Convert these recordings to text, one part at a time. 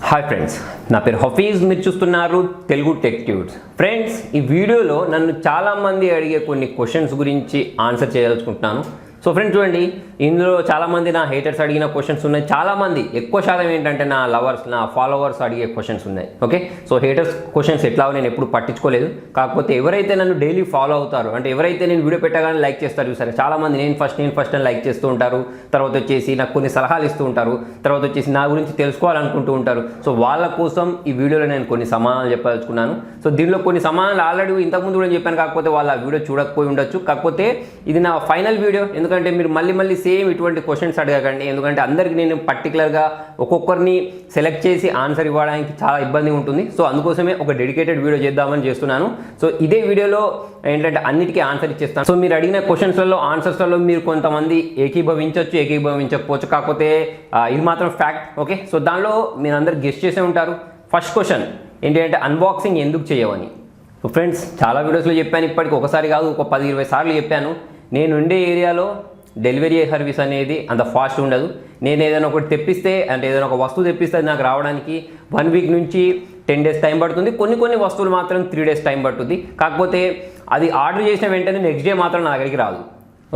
Hi friends, నా పేరు హఫీజ్. మీరు చూస్తున్నారు తెలుగు టెక్ ట్యూబ్స్. ఫ్రెండ్స్, ఈ వీడియోలో నన్ను చాలామంది అడిగే కొన్ని క్వశ్చన్స్ గురించి ఆన్సర్ చేయదలుచుకుంటున్నాను. సో ఫ్రెండ్స్ చూడండి, ఇందులో చాలామంది నా హేటర్స్ అడిగిన క్వశ్చన్స్ ఉన్నాయి. చాలామంది ఎక్కువ శాతం ఏంటంటే నా లవర్స్, నా ఫాలోవర్స్ అడిగే క్వశ్చన్స్ ఉన్నాయి. ఓకే, సో హేటర్స్ క్వశ్చన్స్ ఎట్లాగో నేను ఎప్పుడు పట్టించుకోలేదు. కాకపోతే ఎవరైతే నన్ను డైలీ ఫాలో అవుతారో, అంటే ఎవరైతే నేను వీడియో పెట్టగానే లైక్ చేస్తారు చూసారు, చాలామంది నేను ఫస్ట్ అని లైక్ చేస్తూ ఉంటారు. తర్వాత వచ్చేసి నాకు కొన్ని సలహాలు ఇస్తూ ఉంటారు. తర్వాత వచ్చేసి నా గురించి తెలుసుకోవాలనుకుంటూ ఉంటారు. సో వాళ్ళ కోసం ఈ వీడియోలో నేను కొన్ని సమాధానాలు చెప్పదలుచుకున్నాను. సో దీనిలో కొన్ని సమాధానాలు ఆల్రెడీ ఇంతకుముందు కూడా చెప్పాను, కాకపోతే వాళ్ళు ఆ వీడియో చూడకపోయి ఉండొచ్చు. కాకపోతే ఇది నా ఫైనల్ వీడియో. ఎందుకంటే మీరు మళ్ళీ సేమ్ ఇటువంటి క్వశ్చన్స్ అడగకండి. ఎందుకంటే అందరికి నేను పర్టికులర్గా ఒక్కొక్కరిని సెలెక్ట్ చేసి ఆన్సర్ ఇవ్వడానికి చాలా ఇబ్బంది ఉంటుంది. సో అందుకోసమే ఒక డెడికేటెడ్ వీడియో చేద్దామని చేస్తున్నాను. సో ఇదే వీడియోలో ఏంటంటే అన్నిటికీ ఆన్సర్ ఇచ్చేస్తాను. సో మీరు అడిగిన క్వశ్చన్స్లలో ఆన్సర్స్లలో మీరు కొంతమంది ఏకీభవించవచ్చు. కాకపోతే ఇది మాత్రం ఫ్యాక్ట్. ఓకే, సో దానిలో మీరు అందరు గెస్ట్ చేసే ఉంటారు. ఫస్ట్ క్వశ్చన్ ఏంటి అంటే అన్బాక్సింగ్ ఎందుకు చేయవని. సో ఫ్రెండ్స్, చాలా వీడియోస్లో చెప్పాను, ఇప్పటికి ఒకసారి కాదు ఒక 10-20 సార్లు చెప్పాను. నేను ఉండే ఏరియాలో డెలివరీ సర్వీస్ అనేది అంత ఫాస్ట్ ఉండదు. నేను ఏదైనా ఒకటి తెప్పిస్తే, అంటే ఏదైనా ఒక వస్తువు తెప్పిస్తే నాకు రావడానికి 1 వీక్ నుంచి 10 డేస్ టైం పడుతుంది. కొన్ని వస్తువులు మాత్రం 3 డేస్ టైం పడుతుంది. కాకపోతే అది ఆర్డర్ చేసిన వెంటనే నెక్స్ట్ డే మాత్రం నా దగ్గరికి రాదు.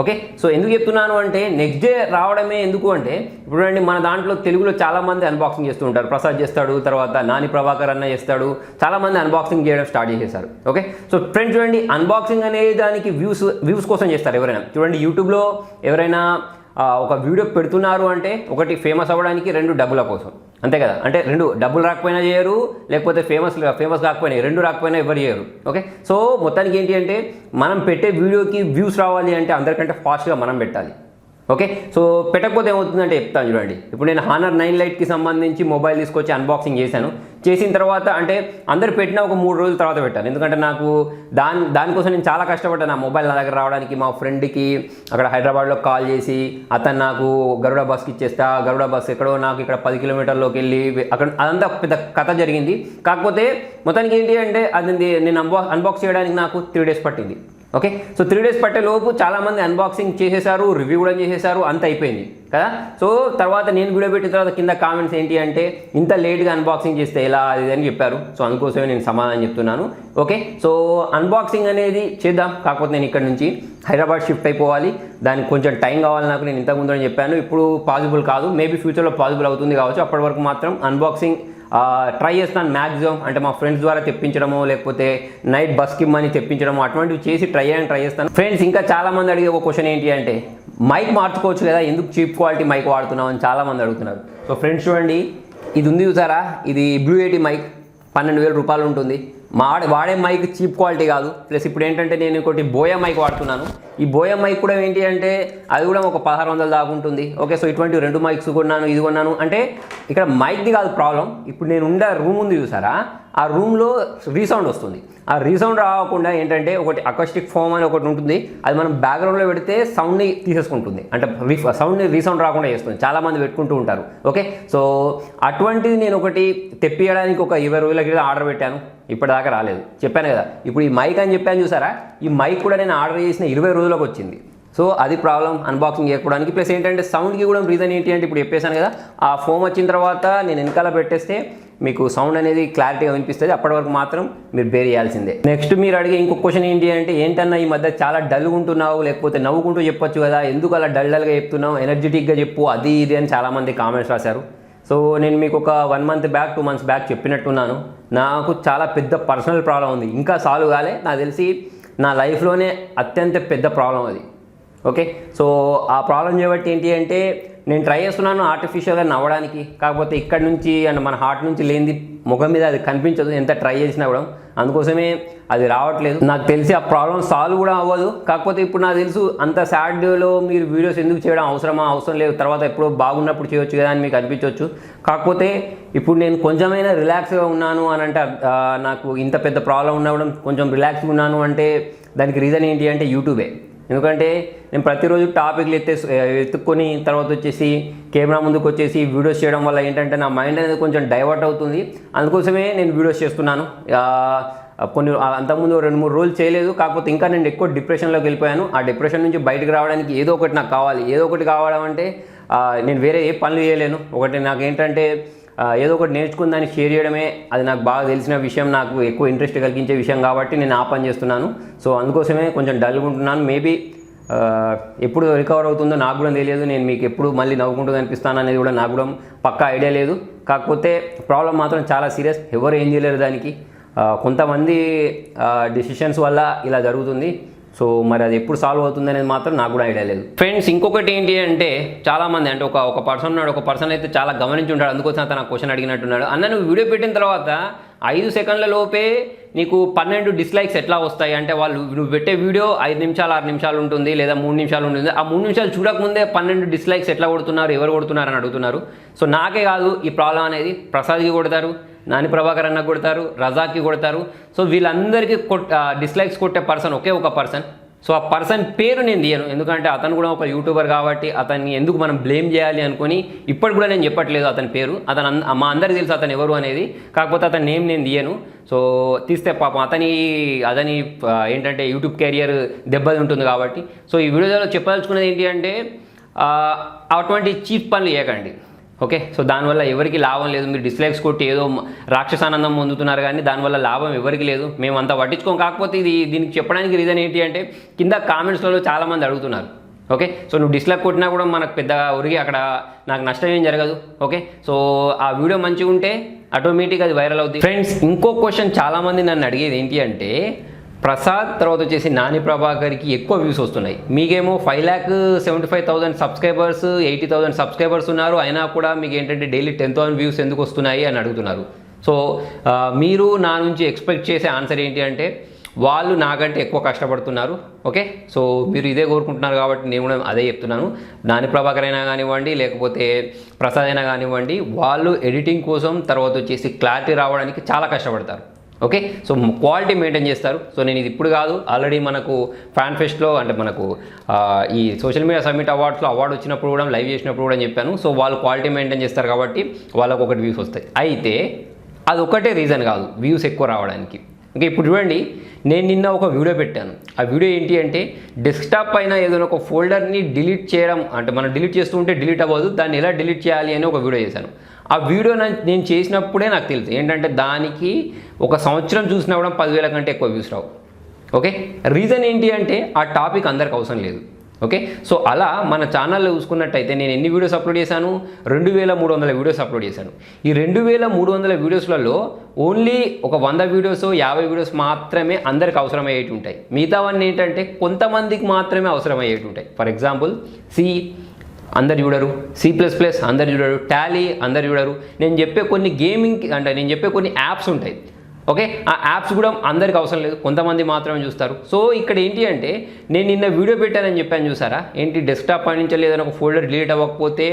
ఓకే, సో ఎందుకు చెప్తున్నాను అంటే నెక్స్ట్ డే రావడమే ఎందుకు అంటే, ఇప్పుడు అండి మన దాంట్లో తెలుగులో చాలామంది అన్బాక్సింగ్ చేస్తూ ఉంటారు. ప్రసాద్ చేస్తాడు, తర్వాత నాని ప్రభాకర్ అన్న చేస్తాడు. చాలామంది అన్బాక్సింగ్ చేయడం స్టార్ట్ చేసేసారు. ఓకే, సో ఫ్రెండ్స్ చూడండి, అన్బాక్సింగ్ అనేది దానికి వ్యూస్ కోసం చేస్తారు ఎవరైనా. చూడండి, యూట్యూబ్లో ఎవరైనా ఒక వీడియో పెడుతున్నారు అంటే ఒకటి ఫేమస్ అవ్వడానికి, 2 డబ్బుల కోసం, అంతే కదా. అంటే 2 డబ్బులు రాకపోయినా చేయరు, లేకపోతే ఫేమస్ కాకపోయినా 2 రాకపోయినా ఎవరు చేయరు. ఓకే, సో మొత్తానికి ఏంటి అంటే మనం పెట్టే వీడియోకి వ్యూస్ రావాలి అంటే అందరికంటే ఫాస్ట్గా మనం పెట్టాలి. ఓకే, సో పెట్టకపోతే ఏమవుతుందంటే చెప్తాను చూడండి. ఇప్పుడు నేను హానర్ 9 లైట్కి సంబంధించి మొబైల్ తీసుకొచ్చి అన్బాక్సింగ్ చేసిన తర్వాత అంటే అందరు పెట్టిన ఒక 3 రోజుల తర్వాత పెట్టాను. ఎందుకంటే నాకు దానికోసం నేను చాలా కష్టపడ్డాను. ఆ మొబైల్ నా దగ్గర రావడానికి మా ఫ్రెండ్కి అక్కడ హైదరాబాద్లో కాల్ చేసి అతను నాకు గరుడ బస్కి ఇచ్చేస్తా. గరుడ బస్ ఎక్కడో నాకు ఇక్కడ 10 కిలోమీటర్లోకి వెళ్ళి అక్కడ అదంతా పెద్ద కథ జరిగింది. కాకపోతే మొత్తానికి ఏంటి అంటే అది నేను అన్బాక్స్ చేయడానికి నాకు 3 డేస్ పట్టింది. ఓకే, సో 3 డేస్ పట్టే లోపు చాలామంది అన్బాక్సింగ్ చేసేసారు, రివ్యూ కూడా చేసేసారు, అంత అయిపోయింది కదా. సో తర్వాత నేను వీడియో పెట్టిన తర్వాత కింద కామెంట్స్ ఏంటి అంటే ఇంత లేట్గా అన్బాక్సింగ్ చేస్తే ఎలా అది అని చెప్పారు. సో అందుకోసమే నేను సమాధానం చెప్తున్నాను. ఓకే, సో అన్బాక్సింగ్ అనేది చేద్దాం. కాకపోతే నేను ఇక్కడ నుంచి హైదరాబాద్ షిఫ్ట్ అయిపోవాలి, దానికి కొంచెం టైం కావాలి నాకు. నేను ఇంతకుముందు అని చెప్పాను, ఇప్పుడు పాసిబుల్ కాదు, మేబీ ఫ్యూచర్లో పాసిబుల్ అవుతుంది కావచ్చు. అప్పటి వరకు మాత్రం అన్బాక్సింగ్ ట్రై చేస్తాను మ్యాక్సిమం. అంటే మా ఫ్రెండ్స్ ద్వారా తెప్పించడము, లేకపోతే నైట్ బస్కి మనీ తెప్పించడము, అటువంటివి చేసి ట్రై చేస్తాను. ఫ్రెండ్స్, ఇంకా చాలామంది అడిగే ఒక క్వశ్చన్ ఏంటి అంటే మైక్ మార్చుకోవచ్చు కదా, ఎందుకు చీప్ క్వాలిటీ మైక్ వాడుతున్నావు అని చాలామంది అడుగుతున్నారు. సో ఫ్రెండ్స్ చూడండి, ఇది ఉంది చూసారా, ఇది బ్లూ 80 మైక్ 12,000 రూపాయలు ఉంటుంది. వాడే మైక్ చీప్ క్వాలిటీ కాదు. ప్లస్ ఇప్పుడు ఏంటంటే నేను ఇంకోటి బోయా మైక్ వాడుతున్నాను. ఈ బోయా మైక్ కూడా ఏంటి అంటే అది కూడా ఒక 1600 దాకా ఉంటుంది. ఓకే, సో ఇటువంటి 2 మైక్స్ కొన్నాను, ఇది కొన్నాను. అంటే ఇక్కడ మైక్ది కాదు ప్రాబ్లం. ఇప్పుడు నేను ఉండే రూమ్ ఉంది చూసారా, ఆ రూమ్లో రీసౌండ్ వస్తుంది. ఆ రీసౌండ్ రాకుండా ఏంటంటే ఒకటి అకాస్టిక్ ఫోమ్ అని ఒకటి ఉంటుంది, అది మనం బ్యాక్గ్రౌండ్లో పెడితే సౌండ్ని తీసేసుకుంటుంది, అంటే సౌండ్ని రీసౌండ్ రాకుండా చేస్తుంది. చాలామంది పెట్టుకుంటూ ఉంటారు. ఓకే, సో అటువంటిది నేను ఒకటి తెప్పియడానికి ఒక 20 రోజుల క్రితం ఆర్డర్ పెట్టాను, ఇప్పటిదాకా రాలేదు. చెప్పాను కదా, ఇప్పుడు ఈ మైక్ అని చెప్పాను చూసారా, ఈ మైక్ కూడా నేను ఆర్డర్ చేసిన 20 రోజులకు వచ్చింది. సో అది ప్రాబ్లం అన్బాక్సింగ్ చేయకపోవడానికి. ప్లస్ ఏంటంటే సౌండ్కి కూడా రీజన్ ఏంటి అంటే ఇప్పుడు చెప్పేశాను కదా, ఆ ఫోమ్ వచ్చిన తర్వాత నేను వెనకాల పెట్టేస్తే మీకు సౌండ్ అనేది క్లారిటీగా వినిపిస్తుంది. అప్పటి వరకు మాత్రం మీరు బేర్ చేయాల్సిందే. నెక్స్ట్ మీరు అడిగే ఇంకొక క్వశ్చన్ ఏంటి అంటే ఏంటన్నా ఈ మధ్య చాలా డల్గా ఉంటున్నావు, లేకపోతే నవ్వుకుంటూ చెప్పొచ్చు కదా, ఎందుకు అలా డల్గా చెప్తున్నావు, ఎనర్జెటిక్గా చెప్పు, అది ఇది అని చాలామంది కామెంట్స్ రాశారు. సో నేను మీకు ఒక 1 మంత్ బ్యాక్ 2 మంత్స్ బ్యాక్ చెప్పినట్టున్నాను, నాకు చాలా పెద్ద పర్సనల్ ప్రాబ్లం ఉంది, ఇంకా సాల్వ్ కాలే. నాకు తెలిసి నా లైఫ్లోనే అత్యంత పెద్ద ప్రాబ్లం అది. ఓకే, సో ఆ ప్రాబ్లం చేయబట్టి ఏంటి అంటే నేను ట్రై చేస్తున్నాను ఆర్టిఫిషియల్గా నవ్వడానికి. కాకపోతే ఇక్కడ నుంచి అండ్ మన హార్ట్ నుంచి లేనిది ముఖం మీద అది కనిపించదు, ఎంత ట్రై చేసినా కూడా. అందుకోసమే అది రావట్లేదు. నాకు తెలిసి ఆ ప్రాబ్లం సాల్వ్ కూడా అవ్వదు. కాకపోతే ఇప్పుడు నాకు తెలుసు అంత సాడ్లో మీరు వీడియోస్ ఎందుకు చేయడం అవసరం లేదు, తర్వాత ఎప్పుడో బాగున్నప్పుడు చేయొచ్చు కదా అని మీకు అనిపించవచ్చు. కాకపోతే ఇప్పుడు నేను కొంచెమైనా రిలాక్స్గా ఉన్నాను అని అంటే, నాకు ఇంత పెద్ద ప్రాబ్లం ఉన్నప్పుడు కొంచెం రిలాక్స్గా ఉన్నాను అంటే దానికి రీజన్ ఏంటి అంటే యూట్యూబే. ఎందుకంటే నేను ప్రతిరోజు టాపిక్లు ఎత్తుక్కొని తర్వాత వచ్చేసి కెమెరా ముందుకు వచ్చేసి వీడియోస్ చేయడం వల్ల ఏంటంటే నా మైండ్ అనేది కొంచెం డైవర్ట్ అవుతుంది. అందుకోసమే నేను వీడియోస్ చేస్తున్నాను. కొన్ని అంతకుముందు 2-3 రోజులు చేయలేదు. కాకపోతే ఇంకా నేను ఎక్కువ డిప్రెషన్లోకి వెళ్ళిపోయాను. ఆ డిప్రెషన్ నుంచి బయటకు రావడానికి ఏదో ఒకటి నాకు కావాలి. ఏదో ఒకటి కావడం అంటే నేను వేరే ఏ పనులు చేయలేను. ఒకటి నాకు ఏంటంటే ఏదో ఒకటి నేర్చుకుందాన్ని షేర్ చేయడమే అది నాకు బాగా తెలిసిన విషయం, నాకు ఎక్కువ ఇంట్రెస్ట్ కలిగించే విషయం కాబట్టి నేను ఆ పని చేస్తున్నాను. సో అందుకోసమే కొంచెం డల్గా ఉంటున్నాను. మేబీ ఎప్పుడు రికవర్ అవుతుందో నాకు కూడా తెలియదు. నేను మీకు ఎప్పుడు మళ్ళీ నవ్వుకుంటూ కనిపిస్తాను అనేది కూడా నాకు కూడా పక్కా ఐడియా లేదు. కాకపోతే ప్రాబ్లం మాత్రం చాలా సీరియస్, ఎవరు ఏం చేయలేరు దానికి. కొంతమంది డెసిషన్స్ వల్ల ఇలా జరుగుతుంది. సో మరి అది ఎప్పుడు సాల్వ్ అవుతుంది అనేది మాత్రం నాకు కూడా ఐడియా లేదు. ఫ్రెండ్స్, ఇంకొకటి ఏంటి అంటే చాలామంది అంటే ఒక పర్సన్ ఉన్నాడు, ఒక పర్సన్ అయితే చాలా గమనించి ఉంటాడు, అందుకోసం అతను నాకు క్వశ్చన్ అడిగినట్టున్నాడు. అన్న, నువ్వు వీడియో పెట్టిన తర్వాత 5 సెకండ్ల లోపే నీకు 12 డిస్లైక్స్ ఎట్లా వస్తాయి అంటే, వాళ్ళు నువ్వు పెట్టే వీడియో 5 నిమిషాలు 6 నిమిషాలు ఉంటుంది లేదా 3 నిమిషాలు ఉంటుంది, ఆ 3 నిమిషాలు చూడకముందే 12 డిస్లైక్స్ ఎట్లా కొడుతున్నారు, ఎవరు కొడుతున్నారు అని అడుగుతున్నారు. సో నాకే కాదు ఈ ప్రాబ్లం అనేది, ప్రసాద్కి కొడతారు, నాని ప్రభాకర్ అన్నకు కొడతారు, రజాక్కి కొడతారు. సో వీళ్ళందరికీ డిస్లైక్స్ కొట్టే పర్సన్ ఒకే ఒక పర్సన్. సో ఆ పర్సన్ పేరు నేను తీయను, ఎందుకంటే అతను కూడా ఒక యూట్యూబర్ కాబట్టి అతన్ని ఎందుకు మనం బ్లేమ్ చేయాలి అనుకొని ఇప్పటి కూడా నేను చెప్పట్లేదు అతని పేరు. మా అందరికీ తెలుసు అతను ఎవరు అనేది, కాకపోతే అతని నేమ్ నేను తీయను. సో తీస్తే పాపం అతని ఏంటంటే యూట్యూబ్ కెరియర్ దెబ్బది ఉంటుంది కాబట్టి. సో ఈ వీడియోలో చెప్పదలుచుకున్నది ఏంటి అంటే, అటువంటి చీప్ పనులు చేయకండి. ఓకే, సో దానివల్ల ఎవరికి లాభం లేదు. మీరు డిస్లైక్స్ కొట్టి ఏదో రాక్షసానందం పొందుతున్నారు, కానీ దానివల్ల లాభం ఎవరికి లేదు. మేము అంతా పట్టించుకోం. కాకపోతే దీనికి చెప్పడానికి రీజన్ ఏంటి అంటే, కింద కామెంట్స్లలో చాలామంది అడుగుతున్నారు. ఓకే, సో నువ్వు డిస్లైక్ కొట్టినా కూడా మనకు పెద్ద ఒరిగి అక్కడ నాకు నష్టం ఏం జరగదు. ఓకే, సో ఆ వీడియో మంచిగా ఉంటే ఆటోమేటిక్గా అది వైరల్ అవుతుంది. ఫ్రెండ్స్, ఇంకో క్వశ్చన్ చాలామంది నన్ను అడిగేది ఏంటి అంటే, ప్రసాద్ తర్వాత వచ్చేసి నాని ప్రభాకర్కి ఎక్కువ వ్యూస్ వస్తున్నాయి, మీకేమో 5,75,000 సబ్స్క్రైబర్స్ 80,000 సబ్స్క్రైబర్స్ ఉన్నారు, అయినా కూడా మీకు ఏంటంటే డైలీ 10,000 వ్యూస్ ఎందుకు వస్తున్నాయి అని అడుగుతున్నారు. సో మీరు నా నుంచి ఎక్స్పెక్ట్ చేసే ఆన్సర్ ఏంటి అంటే, వాళ్ళు నాకంటే ఎక్కువ కష్టపడుతున్నారు. ఓకే, సో మీరు ఇదే కోరుకుంటున్నారు కాబట్టి నేను కూడా అదే చెప్తున్నాను. నాని ప్రభాకర్ అయినా కానివ్వండి, లేకపోతే ప్రసాద్ అయినా కానివ్వండి, వాళ్ళు ఎడిటింగ్ కోసం తర్వాత వచ్చేసి క్లారిటీ రావడానికి చాలా కష్టపడతారు. ఓకే, సో క్వాలిటీ మెయింటైన్ చేస్తారు. సో నేను ఇది ఇప్పుడు కాదు, ఆల్రెడీ మనకు ఫ్యాన్ ఫెస్ట్లో అంటే మనకు ఈ సోషల్ మీడియా సమ్మిట్ అవార్డ్స్లో అవార్డు వచ్చినప్పుడు కూడా లైవ్ చేసినప్పుడు కూడా చెప్పాను. సో వాళ్ళు క్వాలిటీ మెయింటైన్ చేస్తారు కాబట్టి వాళ్ళకు ఒకటి వ్యూస్ వస్తాయి. అయితే అది ఒకటే రీజన్ కాదు వ్యూస్ ఎక్కువ రావడానికి. ఓకే, ఇప్పుడు చూడండి, నేను నిన్న ఒక వీడియో పెట్టాను. ఆ వీడియో ఏంటి అంటే, డెస్క్టాప్ పైన ఏదైనా ఒక ఫోల్డర్ని డిలీట్ చేయడం, అంటే మనం డిలీట్ చేస్తూ ఉంటే డిలీట్ అవ్వదు, దాన్ని ఎలా డిలీట్ చేయాలి అని ఒక వీడియో చేశాను. ఆ వీడియో నేను చేసినప్పుడే నాకు తెలుసు ఏంటంటే, దానికి 1 సంవత్సరం చూసినా కూడా 10,000 కంటే ఎక్కువ వ్యూస్ రావు. ఓకే, రీజన్ ఏంటి అంటే, ఆ టాపిక్ అందరికి అవసరం లేదు. ఓకే, సో అలా మన ఛానల్లో చూసుకున్నట్టయితే నేను ఎన్ని వీడియోస్ అప్లోడ్ చేశాను, 2,300 వీడియోస్ అప్లోడ్ చేశాను. ఈ 2,300 వీడియోస్లలో ఓన్లీ ఒక 100 వీడియోస్ 50 వీడియోస్ మాత్రమే అందరికి అవసరమయ్యేటి ఉంటాయి. మిగతావన్నీ ఏంటంటే కొంతమందికి మాత్రమే అవసరమయ్యేటి ఉంటాయి. ఫర్ ఎగ్జాంపుల్ అందరు చూడరు, C++ అందరు చూడరు, టాలీ అందరు చూడరు. నేను చెప్పే కొన్ని గేమింగ్ అంటే నేను చెప్పే కొన్ని యాప్స్ ఉంటాయి. ఓకే, ఆ యాప్స్ కూడా అందరికి అవసరం లేదు, కొంతమంది మాత్రమే చూస్తారు. సో ఇక్కడ ఏంటి అంటే, నేను నిన్న వీడియో పెట్టానని చెప్పాను చూసారా, ఏంటి డెస్క్టాప్ పై నుంచి ఏదైనా ఒక ఫోల్డర్ డిలీట్ అవ్వకపోతే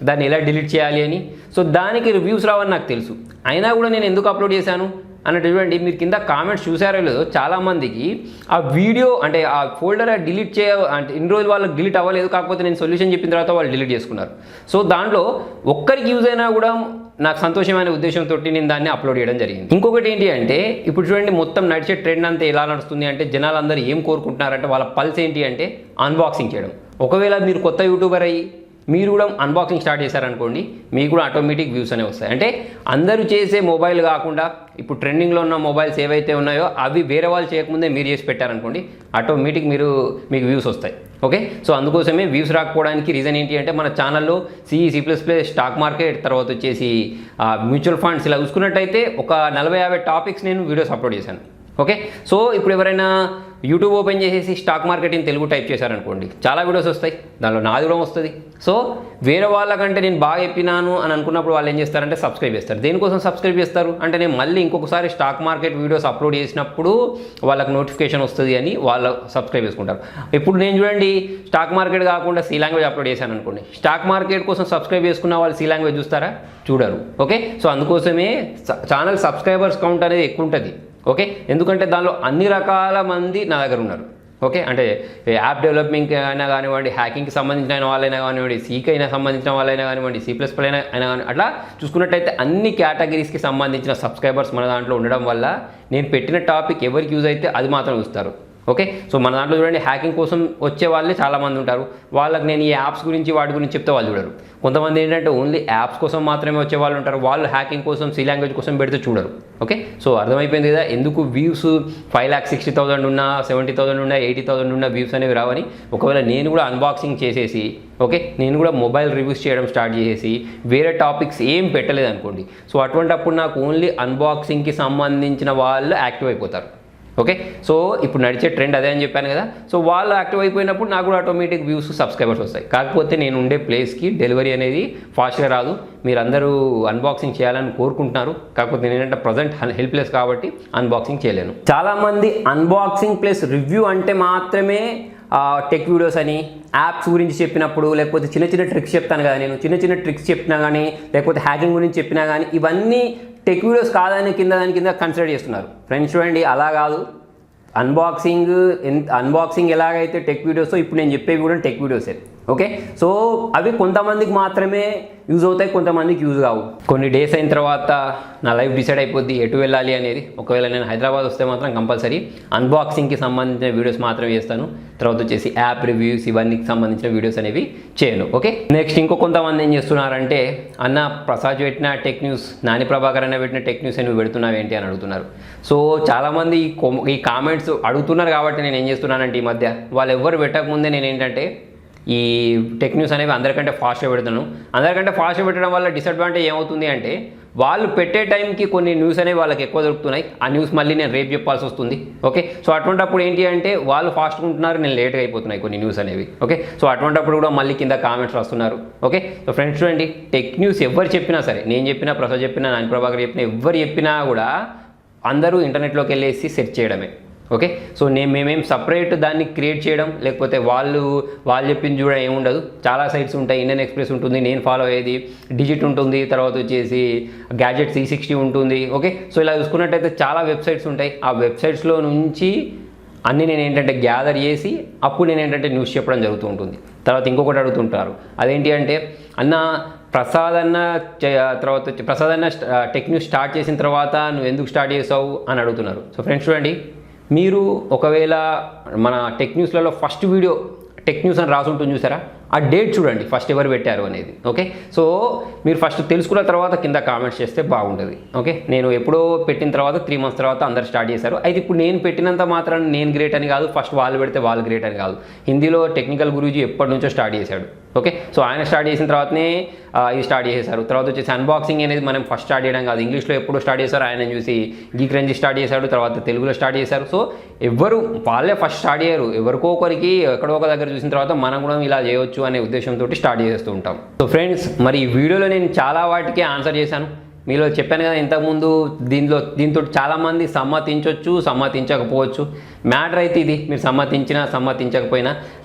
దాన్ని ఎలా డిలీట్ చేయాలి అని. సో దానికి రివ్యూస్ రావని నాకు తెలుసు, అయినా కూడా నేను ఎందుకు అప్లోడ్ చేశాను అన్నట్టు చూడండి. మీరు కింద కామెంట్స్ చూసారో లేదో, చాలామందికి ఆ వీడియో అంటే ఆ ఫోల్డర్ డిలీట్ అంటే ఇన్ని రోజులు వాళ్ళకి డిలీట్ అవ్వలేదు, కాకపోతే నేను సొల్యూషన్ చెప్పిన తర్వాత వాళ్ళు డిలీట్ చేసుకున్నారు. సో దాంట్లో ఒక్కరికి యూజ్ అయినా కూడా నాకు సంతోషమైన ఉద్దేశంతో నేను దాన్ని అప్లోడ్ చేయడం జరిగింది. ఇంకొకటి ఏంటి అంటే, ఇప్పుడు చూడండి మొత్తం నడిచే ట్రెండ్ అంతా ఎలా నడుస్తుంది అంటే, జనాలందరూ ఏం కోరుకుంటున్నారంటే, వాళ్ళ పల్స్ ఏంటి అంటే అన్బాక్సింగ్ చేయడం. ఒకవేళ మీరు కొత్త యూట్యూబర్ అయ్యి మీరు కూడా అన్బాక్సింగ్ స్టార్ట్ చేశారనుకోండి, మీకు కూడా ఆటోమేటిక్ వ్యూస్ అనేవి వస్తాయి. అంటే అందరూ చేసే మొబైల్ కాకుండా ఇప్పుడు ట్రెండింగ్లో ఉన్న మొబైల్స్ ఏవైతే ఉన్నాయో అవి వేరే వాళ్ళు చేయకముందే మీరు చేసి పెట్టారనుకోండి, ఆటోమేటిక్ మీకు వ్యూస్ వస్తాయి. ఓకే, సో అందుకోసమే వ్యూస్ రాకపోవడానికి రీజన్ ఏంటి అంటే, మన ఛానల్లో C++, స్టాక్ మార్కెట్, తర్వాత వచ్చేసి మ్యూచువల్ ఫండ్స్ ఇలా చూసుకున్నట్టయితే ఒక 40-50 టాపిక్స్ నేను వీడియోస్ అప్లోడ్ చేశాను. ఓకే, సో ఇప్పుడు ఎవరైనా యూట్యూబ్ ఓపెన్ చేసేసి stock market in Telugu type చేశారనుకోండి, చాలా వీడియోస్ వస్తాయి, దానిలో నాది కూడా వస్తుంది. సో వేరే వాళ్ళకంటే నేను బాగా చెప్పినాను అని అనుకున్నప్పుడు వాళ్ళు ఏం చేస్తారంటే సబ్స్క్రైబ్ చేస్తారు. దేనికోసం సబ్స్క్రైబ్ చేస్తారు అంటే, నేను మళ్ళీ ఇంకొకసారి స్టాక్ మార్కెట్ వీడియోస్ అప్లోడ్ చేసినప్పుడు వాళ్ళకి నోటిఫికేషన్ వస్తుంది అని వాళ్ళు సబ్స్క్రైబ్ చేసుకుంటారు. ఇప్పుడు నేను చూడండి, స్టాక్ మార్కెట్ కాకుండా C లాంగ్వేజ్ అప్లోడ్ చేశాను అనుకోండి, స్టాక్ మార్కెట్ కోసం సబ్స్క్రైబ్ చేసుకున్న వాళ్ళు C లాంగ్వేజ్ చూస్తారా? చూడరు. ఓకే, సో అందుకోసమే ఛానల్ సబ్స్క్రైబర్స్ కౌంట్ అనేది ఎక్కువ ఉంటుంది. ఓకే, ఎందుకంటే దానిలో అన్ని రకాల మంది నా దగ్గర ఉన్నారు. ఓకే, అంటే యాప్ డెవలపింగ్ అయినా కానివ్వండి, హ్యాకింగ్కి సంబంధించిన వాళ్ళైనా కానివ్వండి, సీకి అయినా సంబంధించిన వాళ్ళైనా కానివ్వండి, C++ అయినా కానీ, అట్లా చూసుకున్నట్టయితే అన్ని కేటగిరీస్కి సంబంధించిన సబ్స్క్రైబర్స్ మన దాంట్లో ఉండడం వల్ల నేను పెట్టిన టాపిక్ ఎవరికి యూజ్ అయితే అది మాత్రం చూస్తారు. ఓకే, సో మన దాంట్లో చూడండి హ్యాకింగ్ కోసం వచ్చే వాళ్ళే చాలామంది ఉంటారు. వాళ్ళకి నేను ఈ యాప్స్ గురించి వాటి గురించి చెప్తే వాళ్ళు చూడరు. కొంతమంది ఏంటంటే ఓన్లీ యాప్స్ కోసం మాత్రమే వచ్చే వాళ్ళు ఉంటారు. వాళ్ళు హ్యాకింగ్ కోసం సి లాంగ్వేజ్ కోసం పెడితే చూడరు. ఓకే, సో అర్థమైపోయింది కదా ఎందుకు వ్యూస్ 5,60,000 ఉన్నా 70,000 ఉన్నా 80,000 ఉన్నా వ్యూస్ అనేవి రావని. ఒకవేళ నేను కూడా అన్బాక్సింగ్ చేసేసి ఓకే, నేను కూడా మొబైల్ రివ్యూస్ చేయడం స్టార్ట్ చేసేసి వేరే టాపిక్స్ ఏం పెట్టలేదు అనుకోండి, సో అటువంటిప్పుడు నాకు ఓన్లీ అన్బాక్సింగ్కి సంబంధించిన వాళ్ళు యాక్టివ్ అయిపోతారు. ఓకే, సో ఇప్పుడు నడిచే ట్రెండ్ అదే అని చెప్పాను కదా. సో వాళ్ళు యాక్టివ్ అయిపోయినప్పుడు నాకు కూడా ఆటోమేటిక్ వ్యూస్ సబ్స్క్రైబర్స్ వస్తాయి. కాకపోతే నేను ఉండే ప్లేస్కి డెలివరీ అనేది ఫాస్ట్గా రాదు. మీరందరూ అన్బాక్సింగ్ చేయాలని కోరుకుంటున్నారు, కాకపోతే నేను ఏంటంటే ప్రజెంట్ హెల్ప్లెస్ కాబట్టి అన్బాక్సింగ్ చేయలేను. చాలామంది అన్బాక్సింగ్ ప్లస్ రివ్యూ అంటే మాత్రమే టెక్ వీడియోస్ అని యాప్స్ గురించి చెప్పినప్పుడు, లేకపోతే చిన్న చిన్న ట్రిక్స్ చెప్తాను కదా, నేను చిన్న చిన్న ట్రిక్స్ చెప్పినా కానీ, లేకపోతే హ్యాకింగ్ గురించి చెప్పినా కానీ ఇవన్నీ టెక్ వీడియోస్ కాదని దాని కింద కన్సిడర్ చేస్తున్నారు. ఫ్రెండ్స్ చూడండి, అలా కాదు. అన్బాక్సింగ్ ఎలాగైతే టెక్ వీడియోస్, ఇప్పుడు నేను చెప్పేవి కూడా టెక్ వీడియోసే. ఓకే, సో అవి కొంతమందికి మాత్రమే యూజ్ అవుతాయి, కొంతమందికి యూజ్ కావు. కొన్ని డేస్ అయిన తర్వాత నా లైఫ్ డిసైడ్ అయిపోద్ది ఎటు వెళ్ళాలి అనేది. ఒకవేళ నేను హైదరాబాద్ వస్తే మాత్రం కంపల్సరీ అన్బాక్సింగ్కి సంబంధించిన వీడియోస్ మాత్రమే చేస్తాను. తర్వాత వచ్చేసి యాప్ రివ్యూస్ ఇవన్నీకి సంబంధించిన వీడియోస్ అనేవి చేయను. ఓకే, నెక్స్ట్ ఇంకో కొంతమంది ఏం చేస్తున్నారంటే, అన్న ప్రసాద్ పెట్టిన టెక్ న్యూస్, నాని ప్రభాకర్ అన్న పెట్టిన టెక్ న్యూస్ నువ్వు పెడుతున్నావు ఏంటి అని అడుగుతున్నారు. సో చాలామంది ఈ కామెంట్స్ అడుగుతున్నారు కాబట్టి నేను ఏం చేస్తున్నానంటే ఈ మధ్య వాళ్ళు ఎవరు పెట్టకముందే నేను ఏంటంటే ఈ టెక్ న్యూస్ అనేవి అందరికంటే ఫాస్ట్గా పెడతాను. అందరికంటే ఫాస్ట్గా పెట్టడం వల్ల డిసడ్వాంటేజ్ ఏమవుతుంది అంటే, వాళ్ళు పెట్టే టైంకి కొన్ని న్యూస్ అనేవి వాళ్ళకి ఎక్కువ దొరుకుతున్నాయి. ఆ న్యూస్ మళ్ళీ నేను రేపు చెప్పాల్సి వస్తుంది. ఓకే, సో అటువంటిప్పుడు ఏంటి అంటే వాళ్ళు ఫాస్ట్గా ఉంటున్నారు, నేను లేట్గా అయిపోతున్నాయి కొన్ని న్యూస్ అనేవి. ఓకే, సో అటువంటిప్పుడు కూడా మళ్ళీ కింద కామెంట్స్ రాస్తున్నారు. ఓకే, సో ఫ్రెండ్స్ చూడండి, టెక్ న్యూస్ ఎవరు చెప్పినా సరే, నేను చెప్పినా, ప్రసాద్ చెప్పినా, నాని ప్రభాకర్ చెప్పినా, ఎవరు చెప్పినా కూడా అందరూ ఇంటర్నెట్లోకి వెళ్ళేసి సెర్చ్ చేయడమే. ఓకే, సో మేమేం సపరేట్ దాన్ని క్రియేట్ చేయడం, లేకపోతే వాళ్ళు చెప్పింది చూడడం ఏముండదు. చాలా సైట్స్ ఉంటాయి. ఇండియన్ ఎక్స్ప్రెస్ ఉంటుంది, నేను ఫాలో అయ్యేది డిజిట్ ఉంటుంది, తర్వాత వచ్చేసి గ్యాజెట్ 360 ఉంటుంది. ఓకే, సో ఇలా చూసుకున్నట్టయితే చాలా వెబ్సైట్స్ ఉంటాయి. ఆ వెబ్సైట్స్లో నుంచి అన్నీ నేను ఏంటంటే గ్యాదర్ చేసి అప్పుడు నేను ఏంటంటే న్యూస్ చెప్పడం జరుగుతూ ఉంటుంది. తర్వాత ఇంకొకటి అడుగుతుంటారు, అదేంటి అంటే, అన్న ప్రసాద్ అన్న టెక్ న్యూస్ స్టార్ట్ చేసిన తర్వాత నువ్వు ఎందుకు స్టార్ట్ చేసావు అని అడుగుతున్నారు. సో ఫ్రెండ్స్ చూడండి, మీరు ఒకవేళ మన టెక్ న్యూస్లలో ఫస్ట్ వీడియో టెక్ న్యూస్ అని రాసి ఉంటుంది చూసారా, ఆ డేట్ చూడండి ఫస్ట్ ఎవరు పెట్టారు అనేది. ఓకే, సో మీరు ఫస్ట్ తెలుసుకున్న తర్వాత కింద కామెంట్స్ చేస్తే బాగుంటుంది. ఓకే, నేను ఎప్పుడో పెట్టిన తర్వాత 3 months తర్వాత అందరు స్టార్ట్ చేశారు. అయితే ఇప్పుడు నేను పెట్టినంత మాత్రం నేను గ్రేట్ అని కాదు, ఫస్ట్ వాళ్ళు పెడితే వాళ్ళు గ్రేట్ అని కాదు. హిందీలో టెక్నికల్ గురూజీ ఎప్పటి నుంచో స్టార్ట్ చేశాడు. ఓకే, సో ఆయన స్టార్ట్ చేసిన తర్వాతనే ఇది స్టార్ట్ చేశారు. తర్వాత వచ్చేసి అన్బాక్సింగ్ అనేది మనం ఫస్ట్ స్టార్ట్ చేయడం కాదు, ఇంగ్లీష్లో ఎప్పుడు స్టార్ట్ చేశారు, ఆయన చూసి గీక్ రేంజ్ స్టార్ట్ చేశాడు, తర్వాత తెలుగులో స్టార్ట్ చేశారు. సో ఎవరు వాళ్ళే ఫస్ట్ స్టార్ట్ చేయరు, ఎవరికో ఒకరికి ఎక్కడో ఒక దగ్గర చూసిన తర్వాత మనం కూడా ఇలా చేయొచ్చు అనే ఉద్దేశంతో స్టార్ట్ చేస్తూ ఉంటాం. సో ఫ్రెండ్స్, మరి ఈ వీడియోలో నేను చాలా వాటికి ఆన్సర్ చేశాను. మీలో చెప్పాను కదా ఇంతకుముందు, దీంతో చాలామంది సమ్మతించవచ్చు, సమ్మతించకపోవచ్చు. మ్యాటర్ అయితే ఇది, మీరు సమ్మతించినా సమ్మతించకపోయినా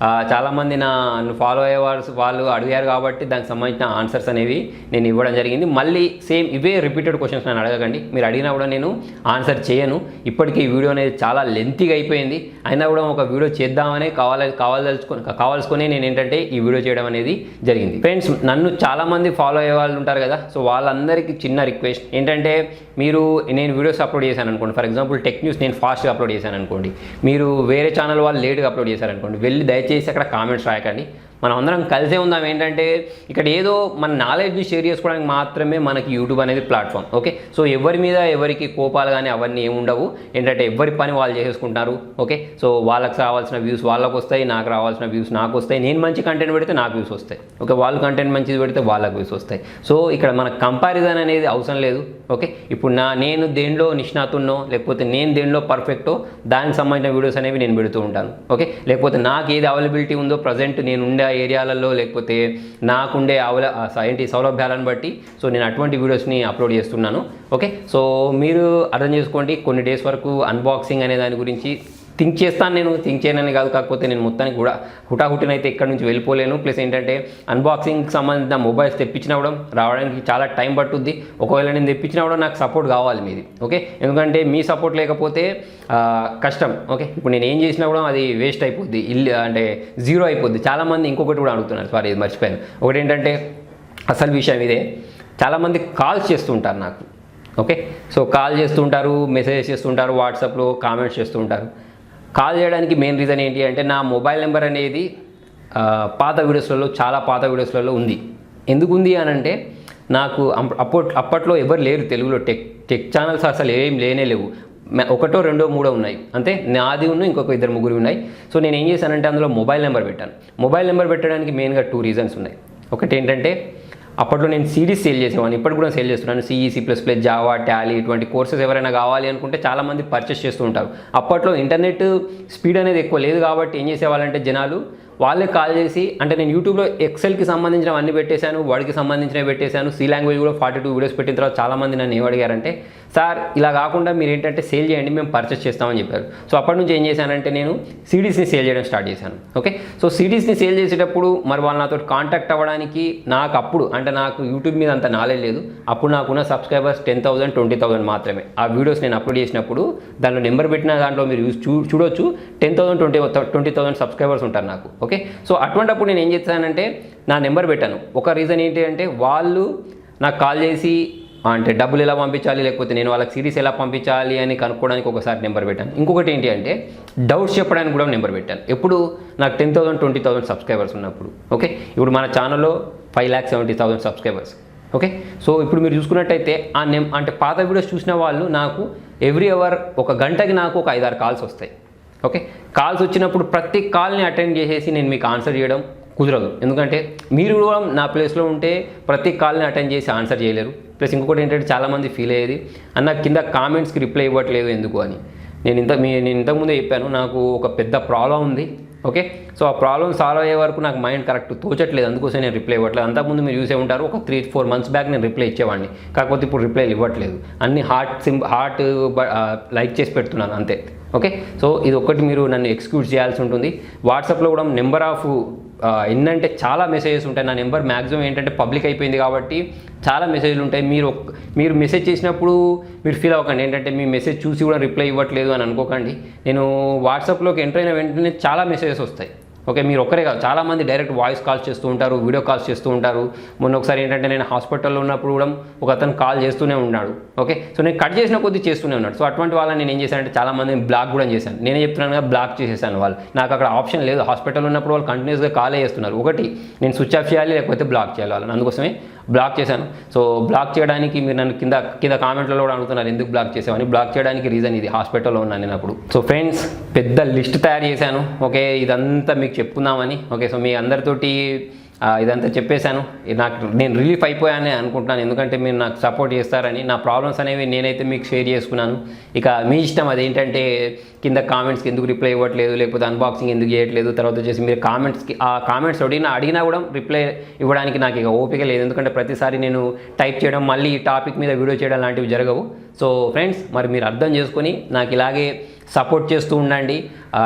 చాలామంది నన్ను ఫాలో అయ్యే వాళ్ళు అడిగారు కాబట్టి దానికి సంబంధించిన ఆన్సర్స్ అనేవి నేను ఇవ్వడం జరిగింది. మళ్ళీ సేమ్ ఇవే రిపీటెడ్ క్వశ్చన్స్ నన్ను అడగకండి, మీరు అడిగినా కూడా నేను ఆన్సర్ చేయను. ఇప్పటికీ ఈ వీడియో అనేది చాలా లెంతీగా అయిపోయింది, అయినా కూడా ఒక వీడియో చేద్దామని కావాల్సుకొని నేను ఏంటంటే ఈ వీడియో చేయడం అనేది జరిగింది. ఫ్రెండ్స్, నన్ను చాలామంది ఫాలో అయ్యే వాళ్ళు ఉంటారు కదా, సో వాళ్ళందరికీ చిన్న రిక్వెస్ట్ ఏంటంటే, నేను వీడియోస్ అప్లోడ్ చేశాను అనుకోండి, ఫర్ ఎగ్జాంపుల్ టెక్ న్యూస్ నేను ఫాస్ట్గా అప్లోడ్ చేశాను అనుకోండి, మీరు వేరే ఛానల్ వాళ్ళు లేట్గా అప్లోడ్ చేశారనుకోండి, వెళ్ళి దయచేసి అక్కడ కామెంట్స్ రాయకండి. మనం అందరం కలిసే ఉందాం. ఏంటంటే ఇక్కడ ఏదో మన నాలెడ్జ్ని షేర్ చేసుకోవడానికి మాత్రమే మనకి యూట్యూబ్ అనేది ప్లాట్ఫామ్. ఓకే, సో ఎవరి మీద ఎవరికి కోపాలు కానీ అవన్నీ ఏముండవు. ఏంటంటే ఎవరి పని వాళ్ళు చేసేసుకుంటారు. ఓకే, సో వాళ్ళకి రావాల్సిన వ్యూస్ వాళ్ళకు వస్తాయి, నాకు రావాల్సిన వ్యూస్ నాకు వస్తాయి. నేను మంచి కంటెంట్ పెడితే నాకు వ్యూస్ వస్తాయి. ఓకే, వాళ్ళు కంటెంట్ మంచిది పెడితే వాళ్ళకు వ్యూస్ వస్తాయి. సో ఇక్కడ మన కంపారిజన్ అనేది అవసరం లేదు. ఓకే, ఇప్పుడు నేను దేనిలో నిష్ణాతున్నో, లేకపోతే నేను దేనిలో పర్ఫెక్టో దానికి సంబంధించిన వీడియోస్ అనేవి నేను పెడుతూ ఉంటాను. ఓకే, లేకపోతే నాకు ఏది అవైలబిలిటీ ఉందో ప్రజెంట్ నేను ఉండే ఏరియాలలో, లేకపోతే నాకుండే సౌలభ్యాలను బట్టి సో నేను అటువంటి వీడియోస్ని అప్లోడ్ చేస్తున్నాను. ఓకే, సో మీరు అర్థం చేసుకోండి, కొన్ని డేస్ వరకు అన్బాక్సింగ్ అనే దాని గురించి థింక్ చేస్తాను. నేను థింక్ చేయనని కాదు, కాకపోతే నేను మొత్తానికి కూడా హుటాహుటినైతే ఎక్కడి నుంచి వెళ్ళిపోలేను. ప్లస్ ఏంటంటే అన్బాక్సింగ్కి సంబంధించిన మొబైల్స్ తెప్పించినవడం రావడానికి చాలా టైం పట్టుద్ది. ఒకవేళ నేను తెప్పించినవడం నాకు సపోర్ట్ కావాలి మీది. ఓకే, ఎందుకంటే మీ సపోర్ట్ లేకపోతే కష్టం. ఓకే, ఇప్పుడు నేను ఏం చేసినా కూడా అది వేస్ట్ అయిపోద్ది, అంటే జీరో అయిపోద్ది. చాలామంది ఇంకొకటి కూడా అడుగుతున్నారు, సారీ ఇది మర్చిపోయాను. ఒకటి ఏంటంటే అసలు విషయం ఇదే, చాలామంది కాల్స్ చేస్తుంటారు నాకు. ఓకే, సో కాల్ చేస్తుంటారు, మెసేజెస్ చేస్తుంటారు, వాట్సాప్లో కామెంట్స్ చేస్తుంటారు. కాల్ చేయడానికి మెయిన్ రీజన్ ఏంటి అంటే నా మొబైల్ నెంబర్ అనేది పాత వీడియోస్లలో చాలా పాత వీడియోస్లలో ఉంది. ఎందుకు ఉంది అని అంటే నాకు అప్పట్లో ఎవరు లేరు తెలుగులో టెక్ ఛానల్స్ అసలు ఏం లేవు. ఒకటో రెండో మూడో ఉన్నాయి అంతే. నాది ఇంకొక ఇద్దరు ముగ్గురు ఉన్నాయి. సో నేను ఏం చేశానంటే అందులో మొబైల్ నెంబర్ పెట్టాను. మొబైల్ నెంబర్ పెట్టడానికి మెయిన్గా 2 రీజన్స్ ఉన్నాయి. ఒకటి ఏంటంటే అప్పట్లో నేను సిడీస్ సేల్ చేసేవాడిని, ఇప్పటి కూడా సేల్ చేస్తున్నాను. C++, జావా, టాలీ ఇటువంటి కోర్సెస్ ఎవరైనా కావాలి అనుకుంటే చాలామంది పర్చేస్ చేస్తూ ఉంటారు. అప్పట్లో ఇంటర్నెట్ స్పీడ్ అనేది ఎక్కువ లేదు కాబట్టి ఏం చేసేవాళ్ళంటే జనాలు వాళ్ళే కాల్ చేసి, అంటే నేను యూట్యూబ్లో ఎక్సెల్కి సంబంధించినవి అన్నీ పెట్టేశాను, వర్డ్కి సంబంధించినవి పెట్టేశాను, సి లాంగ్వేజ్ కూడా 42 వీడియోస్ పెట్టిన తర్వాత చాలామంది నన్ను ఏమడిగారంటే సార్ ఇలా కాకుండా మీరు ఏంటంటే సేల్ చేయండి, మేము పర్చేస్ చేస్తామని చెప్పారు. సో అప్పటి నుంచి ఏం చేశానంటే నేను సిడీస్ని సేల్ చేయడం స్టార్ట్ చేశాను. ఓకే, సో సిడీస్ని సేల్ చేసేటప్పుడు మరి వాళ్ళు నాతో కాంటాక్ట్ అవ్వడానికి నాకు అప్పుడు అంటే నాకు యూట్యూబ్ మీద అంత నాలెడ్జ్ లేదు. అప్పుడు నాకున్న సబ్స్క్రైబర్స్ 10,000, 20,000 మాత్రమే. ఆ వీడియోస్ నేను అప్లోడ్ చేసినప్పుడు దాంట్లో నెంబర్ పెట్టిన దాంట్లో మీరు చూడొచ్చు 10,000, 20,000 సబ్స్క్రైబర్స్ ఉంటారు నాకు. ఓకే, సో అటువంటిప్పుడు నేను ఏం చేశానంటే నా నెంబర్ పెట్టాను. ఒక రీజన్ ఏంటి అంటే వాళ్ళు నాకు కాల్ చేసి అంటే డబ్బులు ఎలా పంపించాలి, లేకపోతే నేను వాళ్ళకి సిరీస్ ఎలా పంపించాలి అని కనుక్కోవడానికి ఒకసారి నెంబర్ పెట్టాను. ఇంకొకటి ఏంటి అంటే డౌట్స్ చెప్పడానికి కూడా నెంబర్ పెట్టాను. ఎప్పుడు నాకు 10,000, 20,000 సబ్స్క్రైబర్స్ ఉన్నప్పుడు. ఓకే, ఇప్పుడు మన ఛానల్లో 5,70,000 సబ్స్క్రైబర్స్. ఓకే, సో ఇప్పుడు మీరు చూసుకున్నట్టయితే అంటే పాత వీడియోస్ చూసిన వాళ్ళు నాకు ఎవ్రీ అవర్ ఒక గంటకి నాకు ఒక 5-6 కాల్స్ వస్తాయి. ఓకే, కాల్స్ వచ్చినప్పుడు ప్రతి కాల్ని అటెండ్ చేసేసి నేను మీకు ఆన్సర్ చేయడం కుదరదు. ఎందుకంటే మీరు కూడా నా ప్లేస్లో ఉంటే ప్రతి కాల్ని అటెండ్ చేసి ఆన్సర్ చేయలేరు. ప్లస్ ఇంకొకటి ఏంటంటే చాలామంది ఫీల్ అయ్యేది అన్న కింద కామెంట్స్కి రిప్లై ఇవ్వట్లేదు ఎందుకు అని. నేను ఇంతకుముందే చెప్పాను, నాకు ఒక పెద్ద ప్రాబ్లం ఉంది. ఓకే, సో ఆ ప్రాబ్లం సాల్వ్ అయ్యే వరకు నాకు మైండ్ కరెక్ట్ తోచట్లేదు, అందుకోసం నేను రిప్లై ఇవ్వట్లేదు. అంతకుముందు మీరు చూసే ఉంటారు, ఒక 3-4 months బ్యాక్ నేను రిప్లై ఇచ్చేవాడిని, కాకపోతే ఇప్పుడు రిప్లైలు ఇవ్వట్లేదు. అన్ని హార్ట్ లైక్ చేసి పెడుతున్నాను అంతే. ఓకే, సో ఇది ఒక్కటి మీరు నన్ను ఎక్స్క్యూజ్ చేయాల్సి ఉంటుంది. వాట్సాప్లో కూడా నెంబర్ ఆఫ్ ఎన్నంటే చాలా మెసేజెస్ ఉంటాయి. నా నెంబర్ మ్యాక్సిమం ఏంటంటే పబ్లిక్ అయిపోయింది కాబట్టి చాలా మెసేజ్లు ఉంటాయి. మీరు మెసేజ్ చేసినప్పుడు మీరు ఫీల్ అవ్వకండి, ఏంటంటే మీ మెసేజ్ చూసి కూడా రిప్లై ఇవ్వట్లేదు అని అనుకోకండి. నేను వాట్సాప్లోకి ఎంటర్ అయిన వెంటనే చాలా మెసేజెస్ వస్తాయి. ఓకే, మీరు ఒక్కరే కాదు, చాలామంది డైరెక్ట్ వాయిస్ కాల్స్ చేస్తూ ఉంటారు, వీడియో కాల్స్ చేస్తూ ఉంటారు. మొన్న ఒకసారి ఏంటంటే నేను హాస్పిటల్లో ఉన్నప్పుడు కూడా ఒక అతను కాల్ చేస్తూనే ఉన్నాడు. ఓకే, సో నేను కట్ చేసిన కొద్దీ చేస్తూనే ఉన్నాడు. సో అటువంటి వాళ్ళని నేను ఏం చేశానంటే చాలామందిని బ్లాక్ కూడా చేశాను. నేనే చెప్తున్నాను కదా, బ్లాక్ చేసేసాను. వాళ్ళు నాకు అక్కడ ఆప్షన్ లేదు, హాస్పిటల్లో ఉన్నప్పుడు వాళ్ళు కంటిన్యూస్గా కాలే చేస్తున్నారు. ఒకటి నేను స్విచ్ ఆఫ్ చేయాలి, లేకపోతే బ్లాక్ చేయాలి వాళ్ళని, అందుకోసమే బ్లాక్ చేశాను. సో బ్లాక్ చేయడానికి మీరు నన్ను కింద కామెంట్లో కూడా అడుగుతున్నారు ఎందుకు బ్లాక్ చేసామని. బ్లాక్ చేయడానికి రీజన్ ఇది, హాస్పిటల్లో ఉన్నాను నేను అప్పుడు. సో ఫ్రెండ్స్, పెద్ద లిస్ట్ తయారు చేశాను. ఓకే, ఇదంతా మీకు చెప్పుకుందామని. ఓకే, సో మీ అందరితోటి ఇదంతా చెప్పేశాను. నేను రిలీఫ్ అయిపోయానని అనుకుంటున్నాను, ఎందుకంటే మీరు నాకు సపోర్ట్ చేస్తారని. నా ప్రాబ్లమ్స్ అనేవి నేనైతే మీకు షేర్ చేసుకున్నాను. ఇక మీ ఇష్టం, అదేంటంటే కింద కామెంట్స్కి ఎందుకు రిప్లై ఇవ్వట్లేదు, లేకపోతే అన్బాక్సింగ్ ఎందుకు చేయట్లేదు, తర్వాత వచ్చేసి మీరు కామెంట్స్ అడిగినా కూడా రిప్లై ఇవ్వడానికి నాకు ఇక ఓపిక లేదు. ఎందుకంటే ప్రతిసారి నేను టైప్ చేయడం, మళ్ళీ ఈ టాపిక్ మీద వీడియో చేయడం లాంటివి జరగవు. సో ఫ్రెండ్స్, మరి మీరు అర్థం చేసుకొని నాకు ఇలాగే సపోర్ట్ చేస్తూ ఉండండి.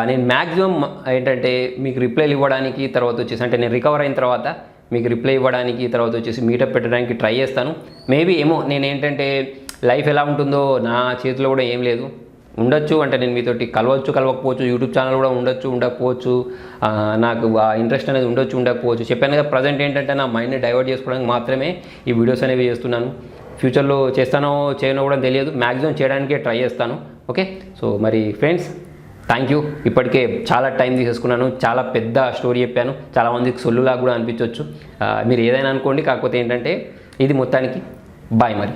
నేను మ్యాక్సిమం ఏంటంటే మీకు రిప్లైలు ఇవ్వడానికి, తర్వాత వచ్చేసి అంటే నేను రికవర్ అయిన తర్వాత మీకు రిప్లై ఇవ్వడానికి, తర్వాత వచ్చేసి మీటప్ పెట్టడానికి ట్రై చేస్తాను. మేబీ ఏమో నేను ఏంటంటే లైఫ్ ఎలా ఉంటుందో నా చేతిలో కూడా ఏం లేదు, ఉండొచ్చు. అంటే నేను మీతోటి కలవకపోవచ్చు, యూట్యూబ్ ఛానల్ కూడా ఉండకపోవచ్చు, నాకు ఆ ఇంట్రెస్ట్ అనేది ఉండకపోవచ్చు. చెప్పాను కదా, ప్రజెంట్ ఏంటంటే నా మైండ్ని డైవర్ట్ చేసుకోవడానికి మాత్రమే ఈ వీడియోస్ అనేవి చేస్తున్నాను. ఫ్యూచర్లో చేస్తానో చేయనో కూడా తెలియదు, మ్యాక్సిమం చేయడానికే ట్రై చేస్తాను. ఓకే, సో మరి ఫ్రెండ్స్, థ్యాంక్ యూ. ఇప్పటికే చాలా టైం తీసేసుకున్నాను, చాలా పెద్ద స్టోరీ చెప్పాను, చాలామందికి సొల్లులాగా కూడా అనిపించవచ్చు. మీరు ఏదైనా అనుకోండి, కాకపోతే ఏంటంటే ఇది మొత్తానికి బాయ్ మరి.